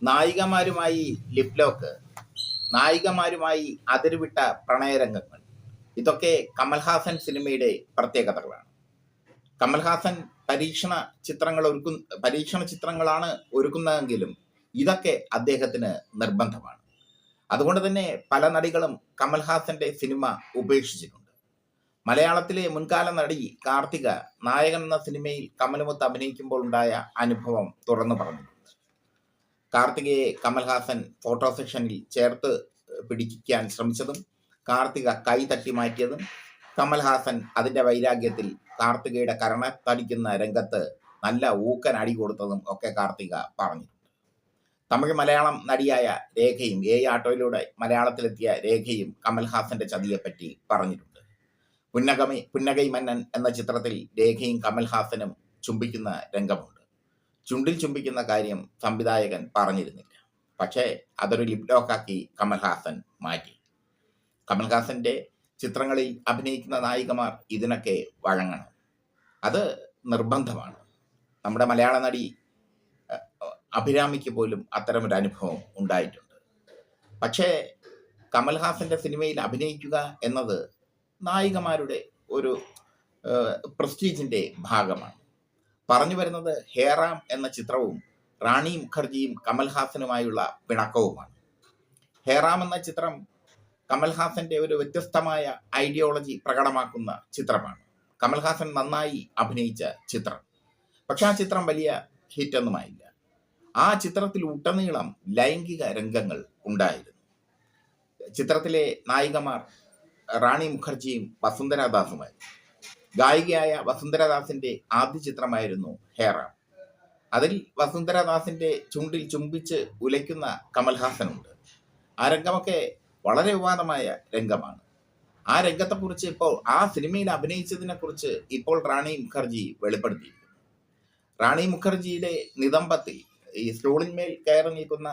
നായികമാരുമായി lip lock, നായികമാരുമായി അതിരുവിട്ട പ്രണയരംഗങ്ങൾ, ഇതൊക്കെ കമൽഹാസൻ സിനിമയുടെ പ്രത്യേകതകളാണ്. കമൽഹാസൻ പരീക്ഷണ ചിത്രങ്ങളാണ് ഒരുക്കുന്നതെങ്കിലും ഇതൊക്കെ അദ്ദേഹത്തിന് നിർബന്ധമാണ്. അതുകൊണ്ട് തന്നെ പല നടികളും കമൽഹാസന്റെ സിനിമ ഉപേക്ഷിച്ചിട്ടുണ്ട്. മലയാളത്തിലെ മുൻകാല നടി കാർത്തിക നായകൻ എന്ന സിനിമയിൽ കമലുമൊത്ത് അഭിനയിക്കുമ്പോൾ ഉണ്ടായ അനുഭവം തുറന്നു പറഞ്ഞിട്ടുണ്ട്. കാർത്തികയെ കമൽഹാസൻ ഫോട്ടോ സെക്ഷനിൽ ചേർത്ത് പിടിക്കാൻ ശ്രമിച്ചതും കാർത്തിക കൈ തട്ടി മാറ്റിയതും കമൽഹാസൻ അതിന്റെ വൈരാഗ്യത്തിൽ കാർത്തികയുടെ കരണത്തടിക്കുന്ന രംഗത്ത് നല്ല ഊക്കൻ അടി കൊടുത്തതും ഒക്കെ കാർത്തിക പറഞ്ഞിട്ടുണ്ട്. തമിഴ് മലയാളം നടിയായ രേഖയും ആട്ടോയിലൂടെ മലയാളത്തിലെത്തിയ രേഖയും കമൽഹാസന്റെ ചതിയെപ്പറ്റി പറഞ്ഞിട്ടുണ്ട്. പുന്നകൈ മന്നൻ എന്ന ചിത്രത്തിൽ രേഖയും കമൽഹാസനും ചുംബിക്കുന്ന രംഗമുണ്ട്. ചുണ്ടിൽ ചുംബിക്കുന്ന കാര്യം സംവിധായകൻ പറഞ്ഞിരുന്നില്ല. പക്ഷേ അതൊരു ലിപ് ലോക്കാക്കി കമൽഹാസൻ മാറ്റി. കമൽഹാസന്റെ ചിത്രങ്ങളിൽ അഭിനയിക്കുന്ന നായികമാർ ഇതിനൊക്കെ വഴങ്ങണം. അത് നിർബന്ധമാണ്. നമ്മുടെ മലയാള നടി അഭിരാമിക്ക് പോലും അത്തരമൊരു അനുഭവം ഉണ്ടായിട്ടുണ്ട്. പക്ഷേ കമൽഹാസന്റെ സിനിമയിൽ അഭിനയിക്കുക എന്നത് നായികമാരുടെ ഒരു പ്രസ്റ്റീജിന്റെ ഭാഗമാണ്. പറഞ്ഞു വരുന്നത് ഹേറാം എന്ന ചിത്രവും റാണി മുഖർജിയും കമൽഹാസനുമായുള്ള പിണക്കവുമാണ്. ഹേറാം എന്ന ചിത്രം കമൽഹാസന്റെ ഒരു വ്യത്യസ്തമായ ഐഡിയോളജി പ്രകടമാക്കുന്ന ചിത്രമാണ്. കമൽഹാസൻ നന്നായി അഭിനയിച്ച ചിത്രം. പക്ഷെ ആ ചിത്രം വലിയ ഹിറ്റൊന്നുമായില്ല. ആ ചിത്രത്തിൽ ഉടനീളം ലൈംഗിക രംഗങ്ങൾ ഉണ്ടായിരുന്നു. ചിത്രത്തിലെ നായികമാർ റാണി മുഖർജിയും വസുന്ധരാദാസുമായിരുന്നു. ഗായികയായ വസുന്ധരാദാസിന്റെ ആദ്യ ചിത്രമായിരുന്നു ഹേറാം. അതിൽ വസുന്ധരാദാസിന്റെ ചുണ്ടിൽ ചുംബിച്ച് ഉലയ്ക്കുന്ന കമൽഹാസനുണ്ട്. ആ രംഗമൊക്കെ വളരെ വിവാദമായ രംഗമാണ്. ആ രംഗത്തെക്കുറിച്ച് ഇപ്പോൾ ആ സിനിമയിൽ അഭിനയിച്ചതിനെ കുറിച്ച് ഇപ്പോൾ റാണി മുഖർജി വെളിപ്പെടുത്തിയിരിക്കുന്നു. റാണി മുഖർജിയുടെ നിതംബത്തിൽ, ഈ സ്റ്റൂളിന്മേൽ കയറി നിൽക്കുന്ന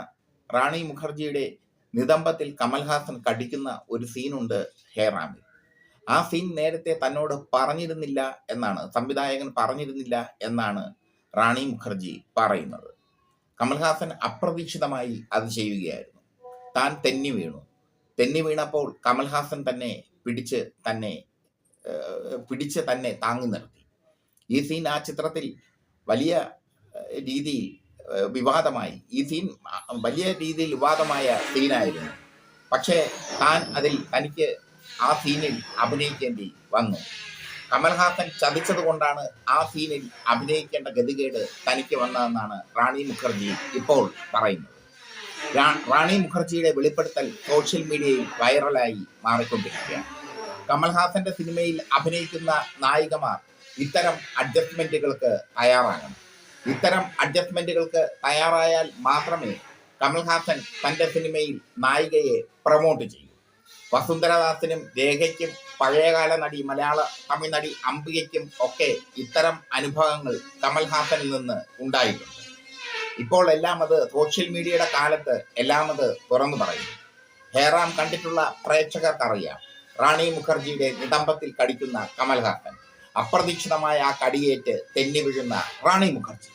റാണി മുഖർജിയുടെ നിതംബത്തിൽ കമൽഹാസൻ കടിക്കുന്ന ഒരു സീനുണ്ട് ഹേറാമിൽ. ആ സീൻ നേരത്തെ തന്നോട് പറഞ്ഞിരുന്നില്ല എന്നാണ്, സംവിധായകൻ പറഞ്ഞിരുന്നില്ല എന്നാണ് റാണി മുഖർജി പറയുന്നത്. കമൽഹാസൻ അപ്രതീക്ഷിതമായി അത് ചെയ്യുകയായിരുന്നു. താൻ തെന്നി വീണപ്പോൾ കമൽഹാസൻ പിടിച്ച് തന്നെ താങ്ങി നിർത്തി. ഈ സീൻ ആ ചിത്രത്തിൽ വലിയ രീതിയിൽ വിവാദമായ സീനായിരുന്നു. പക്ഷേ തനിക്ക് ആ സീനിൽ അഭിനയിക്കേണ്ടി വന്നു. കമൽഹാസൻ ചതിച്ചത് കൊണ്ടാണ് ആ സീനിൽ അഭിനയിക്കേണ്ട ഗതികേട് തനിക്ക് വന്നതെന്നാണ് റാണി മുഖർജി ഇപ്പോൾ പറയുന്നത്. റാണി മുഖർജിയുടെ വെളിപ്പെടുത്തൽ സോഷ്യൽ മീഡിയയിൽ വൈറലായി മാറിക്കൊണ്ടിരിക്കുകയാണ്. കമൽഹാസന്റെ സിനിമയിൽ അഭിനയിക്കുന്ന നായികമാർ ഇത്തരം അഡ്ജസ്റ്റ്മെന്റുകൾക്ക് തയ്യാറാകണം. ഇത്തരം അഡ്ജസ്റ്റ്മെന്റുകൾക്ക് തയ്യാറായാൽ മാത്രമേ കമൽഹാസൻ തന്റെ സിനിമയിൽ നായികയെ പ്രൊമോട്ട് ചെയ്യൂ. വസുന്ധരദാസിനും രേഖയ്ക്കും പഴയകാല നടി തമിഴ് നടി അംബികയ്ക്കും ഒക്കെ ഇത്തരം അനുഭവങ്ങൾ കമൽഹാസനിൽ നിന്ന് ഉണ്ടായിട്ടുണ്ട്. ഇപ്പോൾ എല്ലാം അത് സോഷ്യൽ മീഡിയയുടെ കാലത്ത് എല്ലാം അത് തുറന്നു പറയുന്നു. ഹേറാം കണ്ടിട്ടുള്ള പ്രേക്ഷകർക്കറിയാം റാണി മുഖർജിയുടെ നിതംബത്തിൽ കടിക്കുന്ന കമൽഹാസൻ, അപ്രതീക്ഷിതമായ ആ കടിയേറ്റ് തെന്നി വീഴുന്ന റാണി മുഖർജി.